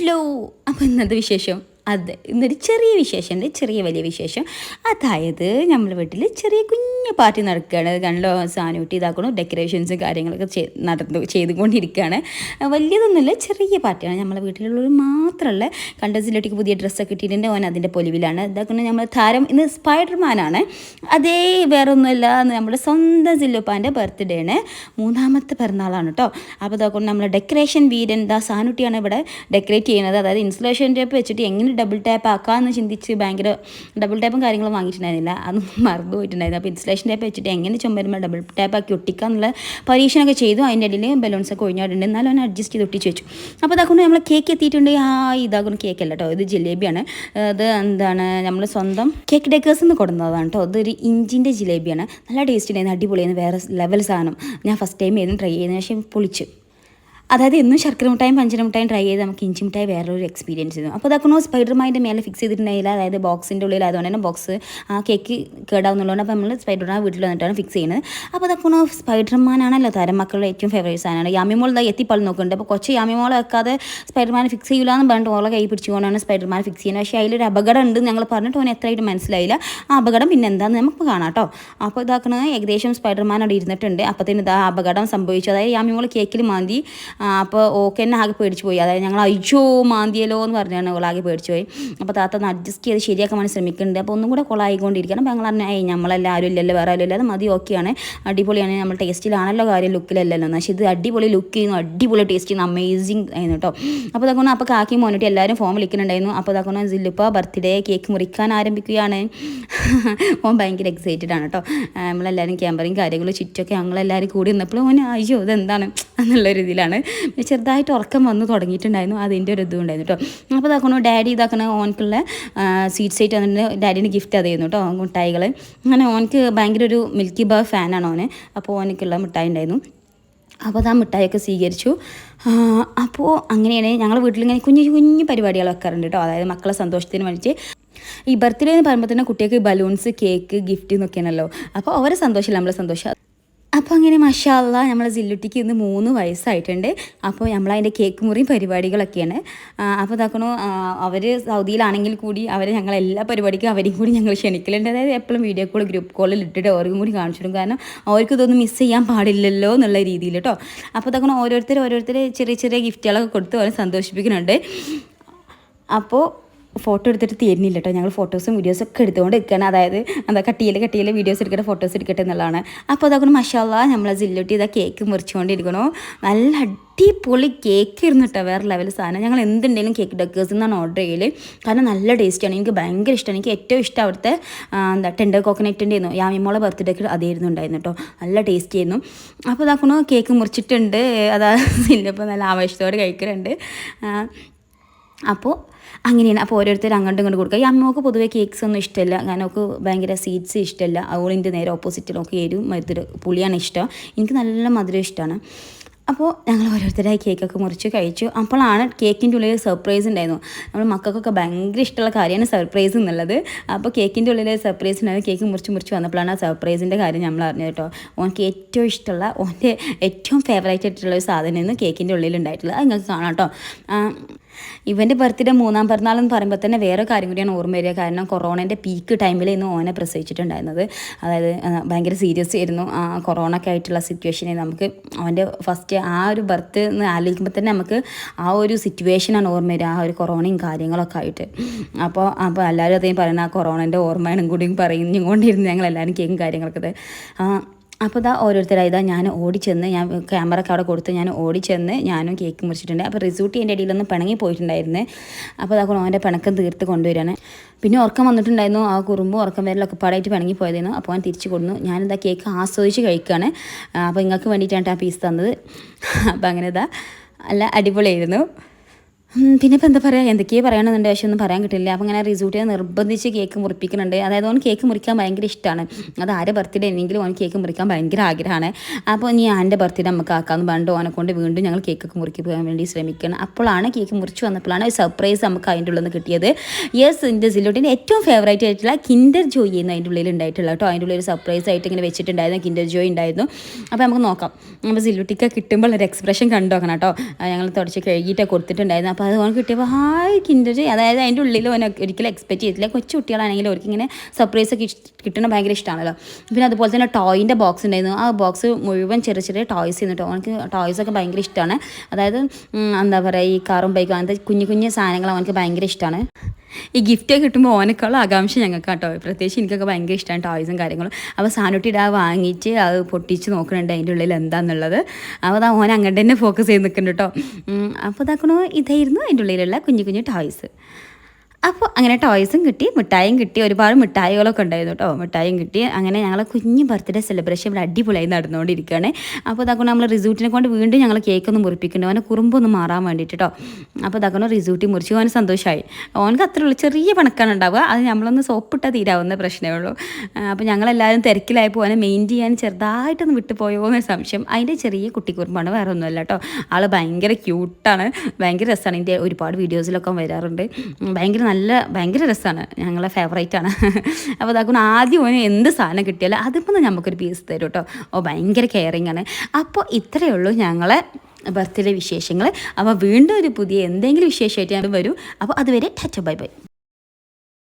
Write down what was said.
Hello. അപ്പോൾ ഇന്നത്തെ വിശേഷം അതെ, ഇന്നൊരു ചെറിയ വിശേഷമുണ്ട്, ചെറിയ വലിയ വിശേഷം. അതായത് നമ്മുടെ വീട്ടിൽ ചെറിയ കുഞ്ഞു പാർട്ടി നടക്കുകയാണ്. കണ്ടോ, സാനൂട്ടി ഇതാക്കണു, ഡെക്കറേഷൻസും കാര്യങ്ങളൊക്കെ ചെയ്തുകൊണ്ടിരിക്കുകയാണ്. വലിയതൊന്നുമില്ല, ചെറിയ പാർട്ടിയാണ്. നമ്മളെ വീട്ടിലുള്ളവർ മാത്രമല്ല. കണ്ട സിലോട്ടിക്ക് പുതിയ ഡ്രസ്സൊക്കെ ഇട്ടിട്ടുണ്ട്, ഓൻ അതിൻ്റെ പൊലിവിലാണ്. ഇതാക്കുന്നത് നമ്മൾ താരം ഇന്ന് സ്പൈഡർമാനാണ്. അതേ, വേറൊന്നുമില്ല, നമ്മുടെ സ്വന്തം സില്ലുപ്പാൻ്റെ ബർത്ത്ഡേ ആണ്, 3ാമത്തെ പിറന്നാളാണ് കേട്ടോ. അപ്പോൾ ഇതാക്കൊണ്ട് നമ്മൾ ഡെക്കറേഷൻ വീരൻ സാനൂട്ടിയാണ് ഇവിടെ ഡെക്കറേറ്റ് ചെയ്യുന്നത്. അതായത് ഇൻസുലേഷൻ ടേപ്പ് വെച്ചിട്ട് എങ്ങനെ ഡബിൾ ടാപ്പ് ആക്കാമെന്ന് ചിന്തിച്ച് ഭയങ്കര ഡബിൾ ടാപ്പും കാര്യങ്ങളും വാങ്ങിയിട്ടുണ്ടായിരുന്നില്ല, അതൊന്നും മറന്നു പോയിട്ടുണ്ടായിരുന്നു. അപ്പോൾ ഇൻസുലേഷൻ ടേപ്പ് വെച്ചിട്ട് എങ്ങനെ ചുമരുമ്പോൾ ഡബിൾ ടാപ്പ് ആക്കി ഒട്ടിക്കുക എന്നുള്ള പരീക്ഷണമൊക്കെ ചെയ്തു. അതിൻ്റെ ഇടയിൽ ബലൂൺസൊക്കെ ഒഴിഞ്ഞാടുണ്ട്, എന്നാലും അവനെ അഡ്ജസ്റ്റ് ചെയ്ത് ഒട്ടിച്ച് വെച്ചു. അപ്പോൾ ഇതാക്കൊണ്ട് നമ്മൾ കേക്ക് എത്തിയിട്ടുണ്ട്. ഇതാകുന്ന കേക്കല്ല കേട്ടോ, ഇത് ജിലേബിയാണ്. അത് എന്താണ്, നമ്മൾ സ്വന്തം കേക്ക് ഡേക്കേഴ്സ് നിന്ന് കൊടുക്കുന്നതാണ് കേട്ടോ. ഇതൊരു ഇഞ്ചിൻ്റെ ജിലേബിയാണ്, നല്ല ടേസ്റ്റ് ഉണ്ടായിരുന്നു, അടിപൊളിയായിരുന്നു, വേറെ ലെവൽ സാധനം. ഞാൻ ഫസ്റ്റ് ടൈം ഏതും ട്രൈ ചെയ്തതിന് ശേഷം പൊളിച്ചു. അതായത് എന്നും ശർക്കര മിഠായും പഞ്ചര മിഠായും ട്രൈ ചെയ്ത് നമുക്ക് ഇഞ്ചി മിഠായി വേറൊരു എക്സ്പീരിയൻസ് ചെയ്തു. അപ്പോൾ അതൊക്കെ സ്പൈഡർമാൻ്റെ മേലെ ഫിക്സ് ചെയ്തിട്ടുണ്ടായില്ല, അതായത് ബോക്സിൻ്റെ ഉള്ളിലായതുകൊണ്ട് തന്നെ ബോക്സ് ആ കേക്ക് കേടാവുന്നുള്ളതുകൊണ്ട് അപ്പോൾ നമ്മൾ സ്പൈഡർമാൻ വീട്ടിൽ വന്നിട്ടാണ് ഫിക്സ് ചെയ്യുന്നത്. അപ്പോൾ അതൊക്കെ സ്പൈഡർമാനാണല്ലോ താരം മക്കളുടെ ഏറ്റവും ഫേവറേറ്റ് സാധനമാണ്. യാമിമോൾ ഇതാ എത്തിപ്പള്ളി നോക്കുന്നുണ്ട്. അപ്പോൾ കൊച്ചു യാമിമോൾ വെക്കാതെ സ്പൈഡർമാൻ ഫിക്സ് ചെയ്യില്ല എന്ന് പറഞ്ഞിട്ട് ഓളെ കൈ പിടിച്ചുകൊണ്ടാണ് സ്പൈഡർമാൻ ഫിക്സ് ചെയ്യുന്നത്. പക്ഷേ അതിലൊരു അപകടം ഉണ്ട് ഞങ്ങൾ പറഞ്ഞിട്ട് ഓനെ എത്രയായിട്ട് മനസ്സിലായില്ല. ആ അപകടം പിന്നെ എന്താണെന്ന് നമുക്ക് കാണാം കേട്ടോ. അപ്പോൾ ഇതാക്കുന്നത് ഏകദേശം സ്പൈഡർമാൻ അവിടെ ഇരുന്നിട്ടുണ്ട്. അപ്പോഴത്തേന് ഇതാ അപകടം സംഭവിച്ചു. അതായത് യാമിമോൾ കേക്കിൽ മാന്തി. അപ്പോൾ ഓക്കെ തന്നെ ആകെ പേടിച്ച് പോയി. അതായത് ഞങ്ങൾ അയ്യോ മാന്തിയല്ലോ എന്ന് പറഞ്ഞാണ് ഓളാകെ പേടിച്ച് പോയി. അപ്പോൾ താത്ത ഒന്ന് അഡ്ജസ്റ്റ് ചെയ്ത് ശരിയാക്കാൻ വേണ്ടി ശ്രമിക്കുന്നുണ്ട്. അപ്പോൾ ഒന്നും കൂടെ കൊളായിക്കൊണ്ടിരിക്കണം. അപ്പോൾ ഞങ്ങൾ പറഞ്ഞു, നമ്മളെല്ലാവരും ഇല്ലല്ലോ, വേറെ ആരും ഇല്ല, അത് മതി, ഓക്കെയാണ്, അടിപൊളിയാണ്, നമ്മൾ ടേസ്റ്റിലാണല്ലോ കാര്യം, ലുക്കിലല്ലല്ലോ. പക്ഷേ ഇത് അടിപൊളി ലുക്ക് ചെയ്യുന്നു, അടിപൊളി ടേസ്റ്റ് ചെയ്യുന്നു, അമേസിങ് ആയിരുന്നു കേട്ടോ. അപ്പോൾ ഇതാക്കണം, അപ്പോൾ കാക്കി മോനിട്ട് എല്ലാവരും ഫോം വിളിക്കുന്നുണ്ടായിരുന്നു. അപ്പോൾ ഇതാക്കണം സില്ലുപ്പ ബർത്ത്ഡേ കേക്ക് മുറിക്കാൻ ആരംഭിക്കുകയാണ്. ഓൻ ഭയങ്കര എക്സൈറ്റഡ് ആണ് കേട്ടോ. നമ്മളെല്ലാവരും ക്യാമറയും കാര്യങ്ങളും ചുറ്റൊക്കെ ഞങ്ങളെല്ലാവരും കൂടി നിന്നപ്പോൾ ഓൻ അയ്യോ ഇതെന്താണ് എന്നുള്ളൊരു ഇതിലാണ്. ചെറുതായിട്ട് ഉറക്കം വന്ന് തുടങ്ങിയിട്ടുണ്ടായിരുന്നു, അതിൻ്റെ ഒരു ഇതും ഉണ്ടായിരുന്നു കേട്ടോ. അപ്പോൾ ഇതാക്കണോ ഡാഡി ഇതാക്കണ ഓനക്കുള്ള സ്വീറ്റ്സ് ആയിട്ട് വന്നിട്ട് ഡാഡിന് ഗിഫ്റ്റ് അതായിരുന്നു കേട്ടോ, മിഠായികൾ. അങ്ങനെ ഓനക്ക് ഭയങ്കര ഒരു മിൽക്കി ബാർ ഫാനാണ് ഓന്. അപ്പോൾ ഓനക്കുള്ള മിഠായി ഉണ്ടായിരുന്നു. അപ്പോൾ അത് ആ മിഠായിയൊക്കെ സ്വീകരിച്ചു. അപ്പോൾ അങ്ങനെയാണ് ഞങ്ങൾ വീട്ടിലിങ്ങനെ കുഞ്ഞു കുഞ്ഞു പരിപാടികൾ വെക്കാറുണ്ട് കേട്ടോ. അതായത് മക്കളെ സന്തോഷത്തിന് വേണ്ടിയിട്ട്. ഈ ബർത്ത്ഡേ എന്ന് പറയുമ്പോൾ തന്നെ കുട്ടികൾക്ക് ബലൂൺസ്, കേക്ക്, ഗിഫ്റ്റ് എന്നൊക്കെയാണല്ലോ. അപ്പോൾ അവരെ സന്തോഷമല്ല നമ്മളെ സന്തോഷം. അപ്പോൾ അങ്ങനെ മാഷാ അല്ലാഹ് നമ്മളെ സില്ലുട്ടിക്ക് ഇന്ന് 3 വയസ്സായിട്ടുണ്ട്. അപ്പോൾ നമ്മളതിൻ്റെ കേക്ക് മുറിയും പരിപാടികളൊക്കെയാണ്. അപ്പോൾ ഇതാക്കണോ, അവർ സൗദിയിലാണെങ്കിൽ കൂടി അവരെ ഞങ്ങൾ എല്ലാ പരിപാടിക്കും അവരെയും കൂടി ഞങ്ങൾ ക്ഷണിക്കലുണ്ട്. അതായത് എപ്പോഴും വീഡിയോ കോൾ, ഗ്രൂപ്പ് കോളിൽ ഇട്ടിട്ട് അവർക്കും കൂടി കാണിച്ചിടും. കാരണം അവർക്ക് ഇതൊന്നും മിസ് ചെയ്യാൻ പാടില്ലല്ലോ എന്നുള്ള രീതിയിൽ കേട്ടോ. അപ്പോൾ ഇതാക്കണോ ഓരോരുത്തർ ചെറിയ ചെറിയ ഗിഫ്റ്റുകളൊക്കെ കൊടുത്ത് അവരെ സന്തോഷിപ്പിക്കുന്നുണ്ട്. അപ്പോൾ ഫോട്ടോ എടുത്തിട്ട് തീരുന്നില്ല കേട്ടോ, ഞങ്ങൾ ഫോട്ടോസും വീഡിയോസൊക്കെ എടുത്തുകൊണ്ട് നിൽക്കുകയാണ്. അതായത് എന്താ കട്ടിയിൽ വീഡിയോസ് എടുക്കട്ടെ, ഫോട്ടോസ് എടുക്കട്ടെ എന്നുള്ളതാണ്. അപ്പോൾ അതൊക്കെ മാഷാ അല്ലാഹ് നമ്മളെ സില്ലുട്ടി ഇതാ കേക്ക് മുറിച്ചുകൊണ്ടിരിക്കണോ. നല്ല അടിപൊളി കേക്ക് ഇരുന്നു കേട്ടോ, വേറെ ലെവൽ സാധനം. ഞങ്ങൾ എന്തുണ്ടെങ്കിലും കേക്ക് ഡെക്കേഴ്സിൽ നിന്നാണ് ഓർഡർ ചെയ്യൽ, കാരണം നല്ല ടേസ്റ്റാണ്, എനിക്ക് ഭയങ്കര ഇഷ്ടമാണ്. എനിക്ക് ഏറ്റവും ഇഷ്ടം അവിടുത്തെ ടെൻഡർ കോക്കനറ്റിൻ്റെ ആയിരുന്നു, യാമിമോളെ ബർത്ത്ഡേക്ക് അതായിരുന്നു ഉണ്ടായിരുന്നു കേട്ടോ, നല്ല ടേസ്റ്റ് ആയിരുന്നു. അപ്പോൾ ഇതാക്കണോ കേക്ക് മുറിച്ചിട്ടുണ്ട്. അതാ സില്ലിപ്പോൾ നല്ല ആവേശത്തോടെ കഴിക്കുന്നുണ്ട്. അപ്പോൾ അങ്ങനെയാണ്. അപ്പോൾ ഓരോരുത്തർ അങ്ങോട്ടും ഇങ്ങോട്ട് കൊടുക്കുക. ഈ അമ്മക്ക് പൊതുവേ കേക്ക്സ് ഒന്നും ഇഷ്ടമല്ല, കാരണം അവൾക്ക് ഭയങ്കര സ്വീറ്റ്സ് ഇഷ്ടമല്ല. അവളിൻ്റെ നേരെ ഓപ്പോസിറ്റ് നോക്കി എരിവും മധുരം പുളിയാണ് ഇഷ്ടം, എനിക്ക് നല്ല മധുരം ഇഷ്ടമാണ്. അപ്പോൾ ഞങ്ങൾ ഓരോരുത്തരായി കേക്കൊക്കെ മുറിച്ച് കഴിച്ചു. അപ്പോഴാണ് കേക്കിൻ്റെ ഉള്ളിൽ സർപ്രൈസ് ഉണ്ടായിരുന്നു. നമ്മൾ മക്കൾക്കൊക്കെ ഭയങ്കര ഇഷ്ടമുള്ള കാര്യമാണ് സർപ്രൈസ് എന്നുള്ളത്. അപ്പോൾ കേക്കിൻ്റെ ഉള്ളിൽ സർപ്രൈസ് ഉണ്ടായിരുന്നു. കേക്ക് മുറിച്ച് വന്നപ്പോഴാണ് ആ സർപ്രൈസിൻ്റെ കാര്യം നമ്മൾ അറിഞ്ഞത് കേട്ടോ. ഓനക്ക് ഏറ്റവും ഇഷ്ടമുള്ള, ഓൻ്റെ ഏറ്റവും ഫേവറേറ്റ് ആയിട്ടുള്ള ഒരു സാധനമായിരുന്നു കേക്കിൻ്റെ ഉള്ളിൽ ഉണ്ടായിട്ടുള്ളത്. അത് നിങ്ങൾക്ക് കാണാം കേട്ടോ. ഇവൻ്റെ ബർത്ത്ഡേ 3ാം പിറന്നാളെന്ന് പറയുമ്പോൾ തന്നെ വേറെ കാര്യം കൂടിയാണ് ഓർമ്മ വരിക. കാരണം കൊറോണേൻ്റെ പീക്ക് ടൈമിലായിരുന്നു ഓനെ പ്രസവിച്ചിട്ടുണ്ടായിരുന്നത്. അതായത് ഭയങ്കര സീരിയസ് ആയിരുന്നു കൊറോണ ഒക്കെ ആയിട്ടുള്ള സിറ്റുവേഷനിൽ. നമുക്ക് അവൻ്റെ ഫസ്റ്റ് ആ ഒരു ബർത്ത് എന്ന് ആലോചിക്കുമ്പോൾ തന്നെ നമുക്ക് ആ ഒരു സിറ്റുവേഷനാണ് ഓർമ്മ വരിക, ആ ഒരു കൊറോണയും കാര്യങ്ങളൊക്കെ ആയിട്ട്. അപ്പോൾ എല്ലാവരും അതേ പറയുന്നത് ആ കൊറോണേൻ്റെ ഓർമ്മയും കൂടിയും പറയുന്നുകൊണ്ടിരുന്നു ഞങ്ങളെല്ലാവരും കേക്കും കാര്യങ്ങളൊക്കെ. അപ്പോൾ ഇതാ ഓരോരുത്തരായി ഞാൻ ഓടിച്ചെന്ന്, ഞാൻ ക്യാമറ ഒക്കെ അവിടെ കൊടുത്ത് ഞാൻ ഓടിച്ചെന്ന് ഞാനും കേക്ക് മുറിച്ചിട്ടുണ്ട്. അപ്പോൾ റിസൂട്ടി എൻ്റെ ഇടയിലൊന്നും പിണങ്ങി പോയിട്ടുണ്ടായിരുന്നു. അപ്പോൾ അതൊക്കെ അവൻ്റെ പിണക്കം തീർത്ത് കൊണ്ടുവരാണ്. പിന്നെ ഉറക്കം വന്നിട്ടുണ്ടായിരുന്നു, ആ കുറുമ്പും ഉറക്കം വരലൊക്കെ പാടായിട്ട് പിണങ്ങി പോയതായിരുന്നു. അപ്പോൾ ഞാൻ തിരിച്ചു കൊടുന്നു. ഞാനിതാ കേക്ക് ആസ്വദിച്ച് കഴിക്കുകയാണ്. അപ്പോൾ നിങ്ങൾക്ക് വേണ്ടിയിട്ടാണ് ആ പീസ് തന്നത്. അപ്പോൾ അങ്ങനെ ഇതാ നല്ല അടിപൊളിയായിരുന്നു. പിന്നെ ഇപ്പോൾ എന്താ പറയുക, എന്തൊക്കെയോ പറയണമെന്നുണ്ട്, പക്ഷേ ഒന്നും പറയാൻ കിട്ടില്ല. അപ്പോൾ അങ്ങനെ റിസൂട്ടിനെ നിർബന്ധിച്ച് കേക്ക് മുറിപ്പിക്കുന്നുണ്ട്. അതായത് ഓൻ കേക്ക് മുറിക്കാൻ ഭയങ്കര ഇഷ്ടമാണ്. അത് ആരെ ബർത്ത്ഡേ എന്നെങ്കിലും ഓൻ കേക്ക് മുറിക്കാൻ ഭയങ്കര ആഗ്രഹമാണ്. അപ്പോൾ ഇനി എൻ്റെ ബർത്ത്ഡേ നമുക്ക് ആക്കാമെന്ന് പറഞ്ഞിട്ട് ഓനെ കൊണ്ട് വീണ്ടും ഞങ്ങൾ കേക്കൊക്കെ മുറിക്കാൻ പോകാൻ വേണ്ടി ശ്രമിക്കണം. അപ്പോഴാണ് കേക്ക് മുറിച്ച് വന്നപ്പോഴാണ് ഒരു സർപ്രൈസ് നമുക്ക് അതിൻ്റെ ഉള്ളിൽ നിന്ന് കിട്ടിയത്. യെസ്, എൻ്റെ സില്ലോട്ടിൻ്റെ ഏറ്റവും ഫേവറേറ്റ് ആയിട്ടുള്ള കിൻഡർ ജോയ് എന്ന് അതിൻ്റെ ഉള്ളിൽ ഉണ്ടായിട്ടുള്ള കേട്ടോ. അതിൻ്റെ ഉള്ളിൽ ഒരു സർപ്രൈസ് ആയിട്ട് ഇങ്ങനെ വെച്ചിട്ടുണ്ടായിരുന്നു, കിൻഡർ ജോയ് ഉണ്ടായിരുന്നു. അപ്പോൾ നമുക്ക് നോക്കാം. അപ്പോൾ സില്ലോട്ടിക്ക് കിട്ടുമ്പോൾ ഒരു എക്സ്പ്രഷൻ കണ്ടു നോക്കണം കേട്ടോ. ഞങ്ങൾ തുടച്ച് കഴുകിയിട്ടൊക്കെ കൊടുത്തിട്ടുണ്ടായിരുന്നു. അപ്പോൾ അത് ഓൻ കിട്ടിയപ്പോൾ ഹായ് കിൻഡർ, അതായത് അതിൻ്റെ ഉള്ളിൽ ഓൻ ഒരിക്കലും എക്സ്പെക്ട് ചെയ്തിട്ടില്ല. കൊച്ചു കുട്ടികളാണെങ്കിൽ അവർക്ക് ഇങ്ങനെ സർപ്രൈസ് ഒക്കെ കിട്ടണ ഭയങ്കര ഇഷ്ടമാണല്ലോ. പിന്നെ അതുപോലെ തന്നെ ടോയിൻ്റെ ബോക്സ് ഉണ്ടായിരുന്നു. ആ ബോക്സ് മുഴുവൻ ചെറിയ ചെറിയ ടോയ്സ് ചെയ്യുന്നു. അവനക്ക് ടോയ്സൊക്കെ ഭയങ്കര ഇഷ്ടമാണ്. അതായത് എന്താ പറയുക, ഈ കാറും ബൈക്കും അങ്ങനത്തെ കുഞ്ഞു കുഞ്ഞു സാധനങ്ങൾ അവനക്ക് ഭയങ്കര ഇഷ്ടമാണ്. ഈ ഗിഫ്റ്റ് കിട്ടുമ്പോൾ ഓനേക്കാളും ആകാംക്ഷ ഞങ്ങൾക്ക് കേട്ടോ. പ്രത്യേകിച്ച് എനിക്കൊക്കെ ഭയങ്കര ഇഷ്ടമാണ് ടോയ്സും കാര്യങ്ങളും. അപ്പോൾ സാനുട്ടി വാങ്ങിയിട്ട് അത് പൊട്ടിച്ച് നോക്കുന്നുണ്ട് അതിൻ്റെ ഉള്ളിൽ എന്താണെന്നുള്ളത്. അപ്പോൾ അത് ഓൻ അങ്ങോട്ട് തന്നെ ഫോക്കസ് ചെയ്ത് നിൽക്കുന്നുണ്ട് കേട്ടോ. അപ്പോൾ ഇതാക്കണോ, ഇതായിരുന്നു അതിൻ്റെ ഉള്ളിലുള്ള കുഞ്ഞു കുഞ്ഞു ടോയ്സ്. അപ്പോൾ അങ്ങനെ ടോയ്സും കിട്ടി, മിഠായും കിട്ടി, ഒരുപാട് മിഠായികളൊക്കെ ഉണ്ടായിരുന്നു കേട്ടോ. മിഠായും കിട്ടി. അങ്ങനെ ഞങ്ങൾ കുഞ്ഞ് ബർത്ത്ഡേ സെലിബ്രേഷൻ ഇവിടെ അടിപൊളിയായി നടന്നുകൊണ്ടിരിക്കുകയാണ്. അപ്പോൾ ഇതാക്കണം നമ്മൾ റിസൂട്ടിനെ കൊണ്ട് വീണ്ടും ഞങ്ങൾ കേക്കൊന്ന് മുറിപ്പിക്കുന്നുണ്ട്, അവനെ കുറുമ്പൊന്ന് മാറാൻ വേണ്ടിയിട്ട് കേട്ടോ. അപ്പോൾ ഇതാക്കണം റിസൂട്ടി മുറിച്ച് അവന് സന്തോഷമായി. അവനക്ക് അത്ര ഉള്ളൂ, ചെറിയ പണക്കാണ് ഉണ്ടാവുക, അത് നമ്മളൊന്ന് സോപ്പിട്ടാൽ തീരാവുന്ന പ്രശ്നമേ ഉള്ളൂ. അപ്പോൾ ഞങ്ങളെല്ലാവരും തിരക്കിലായപ്പോൾ അവനെ മെയിൻ ചെയ്യാൻ ചെറുതായിട്ടൊന്ന് വിട്ടു പോയോ എന്നൊരു സംശയം. അതിൻ്റെ ചെറിയ കുട്ടിക്കുറുമ്പാണ്, വേറെ ഒന്നുമല്ല കേട്ടോ. ആൾ ഭയങ്കര ക്യൂട്ടാണ്, ഭയങ്കര രസമാണ്. ഇതിൻ്റെ ഒരുപാട് വീഡിയോസിലൊക്കെ വരാറുണ്ട്. ഭയങ്കര രസമാണ്, ഞങ്ങളെ ഫേവറേറ്റാണ്. അപ്പോൾ അതാക്കണം ആദ്യം ഓന് എന്ത് സാധനം കിട്ടിയാലും അതിപ്പോൾ നമുക്കൊരു പീസ് തരും കേട്ടോ. ഭയങ്കര കെയറിങ് ആണ്. അപ്പോൾ ഇത്രയേ ഉള്ളൂ ഞങ്ങളെ ബർത്ത്ഡേ വിശേഷങ്ങൾ. അപ്പോൾ വീണ്ടും ഒരു പുതിയ എന്തെങ്കിലും വിശേഷമായിട്ട് ഞാൻ വരും. അപ്പോൾ അതുവരെ ടാറ്റ ബൈ ബൈ.